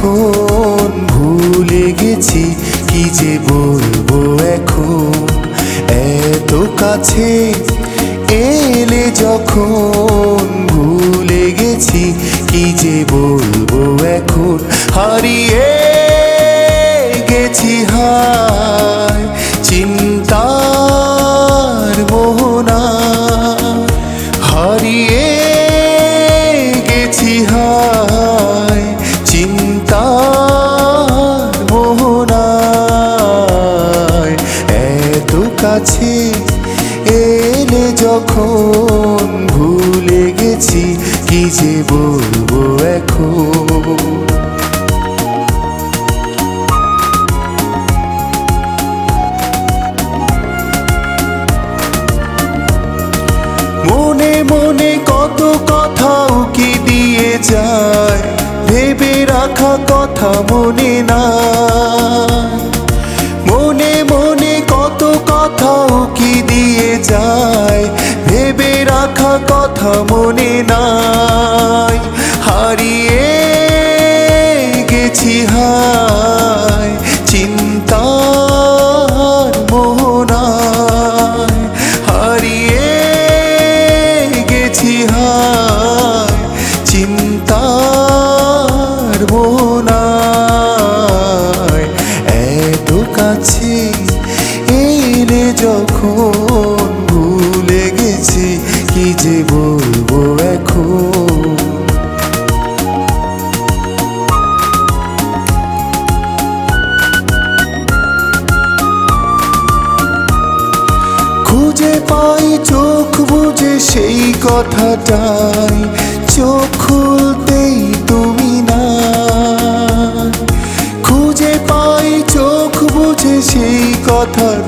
যখন ভুলে গেছি কি যে বলবো এখন, এত কাছে এলে যখন ভুলে গেছি কি যে বলবো এখন। হারিয়ে গেছি হায় চিন্তার মোহনা, হারিয়ে গেছি হায় চিন্তার মোহনায়। এত কাছে এলে যখন ভুলে গেছি কি যে বলবো এখন। মনে মনে কত কথা উকি দিয়ে যায়, ভেবে রাখা কথা মনে না। মনে মনে কত কথা উকি দিয়ে যায়, ভেবে রাখা কথা মনে নাই। হারিয়ে গেছি হায় চিন্তার মোহনায়, হারিয়ে গেছি হায় চিন্তার মোহনায়। এত কাছে এলে যখন ভুলে গেছি কি যে বলবো এখন। খুঁজে পাই চোখ বুঝে সেই কথাটাই, চোখ খুলতেই তুমি না। খুঁজে পাই চোখ বুঝে সেই কথাটাই,